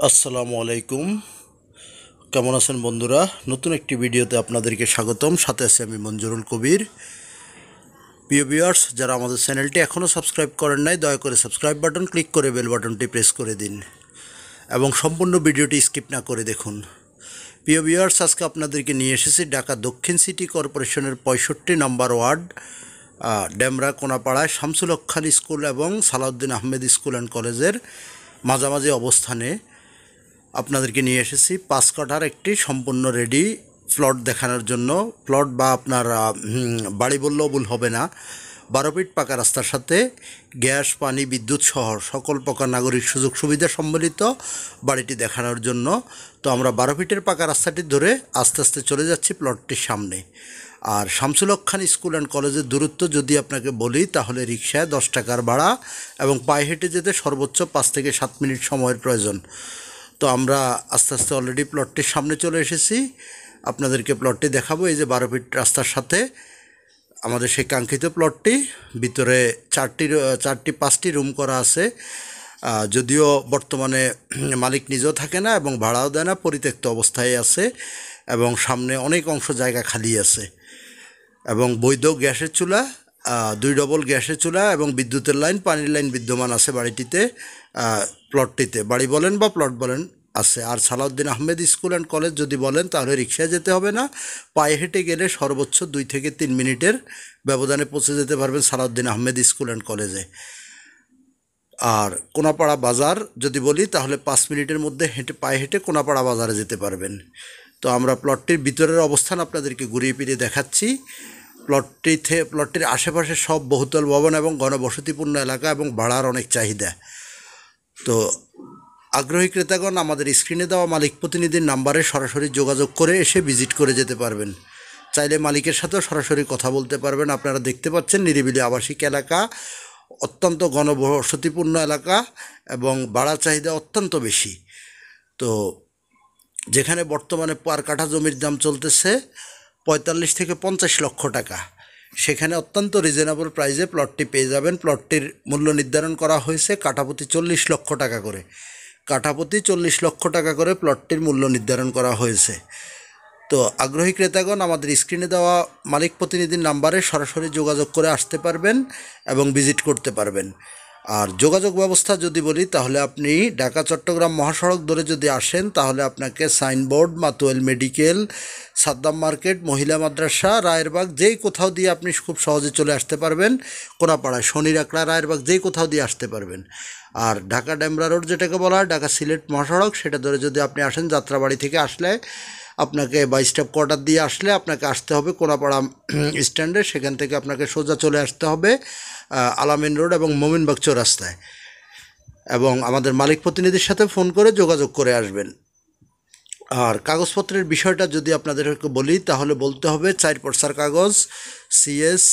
আসসালামু আলাইকুম। কেমন আছেন বন্ধুরা? নতুন একটি ভিডিওতে আপনাদেরকে স্বাগতম। সাথে আছি আমি মঞ্জুরুল কবির। প্রিয় ভিউয়ার্স, যারা আমাদের চ্যানেলটি এখনও সাবস্ক্রাইব করেন নাই, দয়া করে সাবস্ক্রাইব বাটন ক্লিক করে বেল বাটনটি প্রেস করে দিন এবং সম্পূর্ণ ভিডিওটি স্কিপ না করে দেখুন। প্রিয় ভিউয়ার্স, আজকে আপনাদেরকে নিয়ে এসেছি ঢাকা দক্ষিণ সিটি কর্পোরেশনের 65 নম্বর ওয়ার্ড ডেমরা কোনাপাড়ায় শামসুল হক খান স্কুল এবং সালাউদ্দিন আহমেদ স্কুল অ্যান্ড কলেজের মাঝামাঝি অবস্থানে আপনাদেরকে নিয়ে এসেছি 5 কাঠার একটি সম্পূর্ণ রেডি প্লট দেখানোর জন্য। প্লট বা আপনার বাড়ি বললেও ভুল হবে না। 12 ফিট পাকা রাস্তার সাথে গ্যাস, পানি, বিদ্যুৎ সহ সকল প্রকার নাগরিক সুযোগ সুবিধা সম্বলিত বাড়িটি দেখানোর জন্য। তো আমরা 12 ফিটের পাকা রাস্তাটি ধরে আস্তে আস্তে চলে যাচ্ছি প্লটটির সামনে। আর শামসুল হক খান স্কুল অ্যান্ড কলেজের দূরত্ব যদি আপনাকে বলি, তাহলে রিক্সায় 10 টাকার ভাড়া এবং পায়ে হেঁটে যেতে সর্বোচ্চ 5 থেকে 7 মিনিট সময়ের প্রয়োজন। তো আমরা আস্তে আস্তে অলরেডি প্লটটির সামনে চলে এসেছি। আপনাদেরকে প্লটটি দেখাবো। এই যে 12 ফিট রাস্তার সাথে আমাদের সেই কাঙ্ক্ষিত প্লটটি। ভিতরে 5টি রুম করা আছে। যদিও বর্তমানে মালিক নিজেও থাকে না এবং ভাড়াও দেয় না, পরিত্যক্ত অবস্থায় আছে এবং সামনে অনেক অংশ জায়গা খালি আছে এবং বৈধ গ্যাসের চুলা, 2 ডবল গ্যাসের চুলা এবং বিদ্যুতের লাইন, পানির লাইন বিদ্যমান আছে বাড়িটিতে, প্লটটিতে। বাড়ি বলেন বা প্লট বলেন আছে। আর Salauddin Ahmed school and college যদি বলেন, তাহলে রিক্সায় যেতে হবে না, পায়ে হেঁটে গেলে সর্বোচ্চ 2 থেকে 3 মিনিটের ব্যবধানে পৌঁছে যেতে পারবেন সালাউদ্দিন আহমেদ স্কুল অ্যান্ড কলেজে। আর কোনাপাড়া বাজার যদি বলি, তাহলে 5 মিনিটের মধ্যে পায়ে হেঁটে কোনাপাড়া বাজারে যেতে পারবেন। তো আমরা প্লটটির ভিতরের অবস্থান আপনাদেরকে ঘুরিয়ে ফিরিয়ে দেখাচ্ছি। প্লটটির আশেপাশে সব বহুতল ভবন এবং ঘনবসতিপূর্ণ এলাকা এবং ভাড়ার অনেক চাহিদা। তো আগ্রহী ক্রেতাগণ আমাদের স্ক্রিনে দেওয়া মালিক প্রতিনিধির নাম্বারে সরাসরি যোগাযোগ করে এসে ভিজিট করে যেতে পারবেন। চাইলে মালিকের সাথেও সরাসরি কথা বলতে পারবেন। আপনারা দেখতে পাচ্ছেন নিরিবিলি আবাসিক এলাকা, অত্যন্ত ঘনবসতিপূর্ণ এলাকা এবং ভাড়া চাহিদা অত্যন্ত বেশি। তো যেখানে বর্তমানে পার কাঠা জমির দাম চলতেছে 45 থেকে 50 লক্ষ টাকা, সেখানে অত্যন্ত রিজনেবল প্রাইসে প্লটটি পেয়ে যাবেন। প্লটটির মূল্য নির্ধারণ করা হয়েছে কাঠাপ্রতি 40 লক্ষ টাকা করে। কাঠাপ্রতি 40 লক্ষ টাকা করে প্লটটির মূল্য নির্ধারণ করা হয়েছে। তো আগ্রহী ক্রেতাগণ আমাদের স্ক্রিনে দেওয়া মালিক প্রতিনিধির নাম্বারে সরাসরি যোগাযোগ করে আসতে পারবেন এবং ভিজিট করতে পারবেন। আর যোগাযোগ ব্যবস্থা যদি বলি, তাহলে আপনি ঢাকা চট্টগ্রাম মহাসড়ক ধরে যদি আসেন, তাহলে আপনাকে signboard, Matuail medical, Saddam market, মহিলা মাদ্রাসা, রায়েরবাগ, যেই কোথাও দিয়ে আপনি খুব সহজে চলে আসতে পারবেন। কোনাপাড়ায় শনিরাকড়া, রায়েরবাগ, যেই কোথাও দিয়ে আসতে পারবেন। আর ঢাকা ডেমরা রোড যেটাকে বলা হয়, ঢাকা সিলেট মহাসড়ক, সেটা ধরে যদি আপনি আসেন, যাত্রাবাড়ি থেকে আসলে আপনাকে বা স্টাফ কোয়ার্টার দিয়ে আসলে আপনাকে আসতে হবে কোনাপাড়া স্ট্যান্ডে। সেখান থেকে আপনাকে সোজা চলে আসতে হবে আলামিন রোড এবং মোমিনবাগ চৌরাস্তায়, এবং আমাদের মালিক প্রতিনিধির সাথে ফোন করে যোগাযোগ করে আসবেন। আর কাগজপত্রের বিষয়টা যদি আপনাদেরকে বলি, তাহলে বলতে হবে 4 পর্সার কাগজ, CS,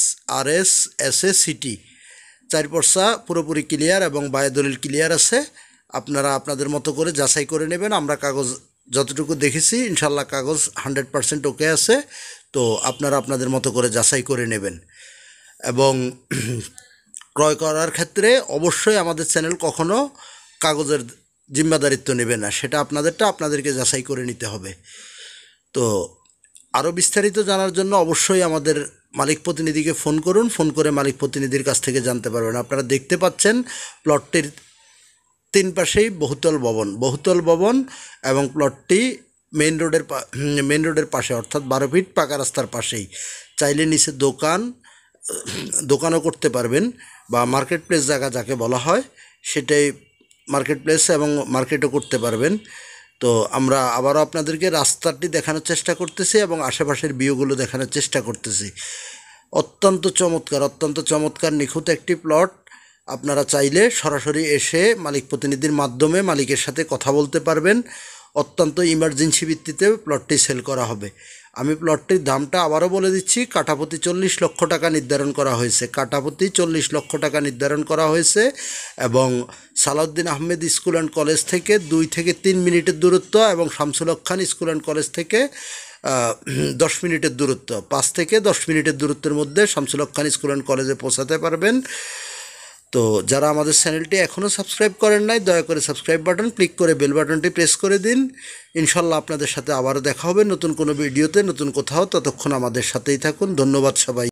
RS, SA, CT, 4 পর্সা পুরোপুরি ক্লিয়ার এবং বায়োদলিল ক্লিয়ার আছে। আপনারা আপনাদের মতো করে যাচাই করে নেবেন। আমরা কাগজ যতটুকু দেখেছি, ইনশাল্লাহ কাগজ 100% ওকে আছে। তো আপনারা আপনাদের মতো করে যাচাই করে নেবেন। এবং ক্রয় করার ক্ষেত্রে অবশ্যই আমাদের চ্যানেল কখনো কাগজের জিম্মাদারিত্ব নেবে না, সেটা আপনাদেরকে যাচাই করে নিতে হবে। তো আরও বিস্তারিত জানার জন্য অবশ্যই আমাদের মালিক প্রতিনিধিকে ফোন করুন। ফোন করে মালিক প্রতিনিধির কাছ থেকে জানতে পারবেন। আপনারা দেখতে পাচ্ছেন প্লটটির 3 পাশেই বহুতল ভবন এবং প্লটটি মেইন রোডের পাশে, অর্থাৎ 12 ফিট পাকা রাস্তার পাশেই। চাইলে নিচে দোকানও করতে পারবেন, বা মার্কেট প্লেস জায়গা যাকে বলা হয়, সেটাই মার্কেট প্লেস এবং মার্কেটও করতে পারবেন। তো আমরা আবারও আপনাদেরকে রাস্তাটি দেখানোর চেষ্টা করতেছি এবং আশেপাশের ভিউগুলো দেখানোর চেষ্টা করতেছি। অত্যন্ত চমৎকার নিখুঁত একটি প্লট। আপনারা চাইলে সরাসরি এসে মালিক প্রতিনিধির মাধ্যমে মালিকের সাথে কথা বলতে পারবেন। অত্যন্ত ইমার্জেন্সি ভিত্তিতে প্লটটি সেল করা হবে। আমি প্লটটির দামটা আবারও বলে দিচ্ছি। কাঠাপ্রতি 40 লক্ষ টাকা নির্ধারণ করা হয়েছে। কাঠাপ্রতি 40 লক্ষ টাকা নির্ধারণ করা হয়েছে এবং Salahuddin Ahmed school and college থেকে 2 থেকে 3 মিনিটের দূরত্ব এবং Shamsul Haq Khan school and college থেকে 10 মিনিটের দূরত্ব, 5 থেকে 10 মিনিটের দূরত্বের মধ্যে শামসুল হক খান স্কুল অ্যান্ড কলেজে পৌঁছাতে পারবেন। তো যারা আমাদের চ্যানেলটি এখনও সাবস্ক্রাইব করেন নাই দয়া করে সাবস্ক্রাইব বাটন ক্লিক করে বেল বাটনটি প্রেস করে দিন। ইনশাল্লাহ আপনাদের সাথে আবারও দেখা হবে নতুন কোনো ভিডিওতে, নতুন কোথাও। ততক্ষণ আমাদের সাথেই থাকুন। ধন্যবাদ সবাই।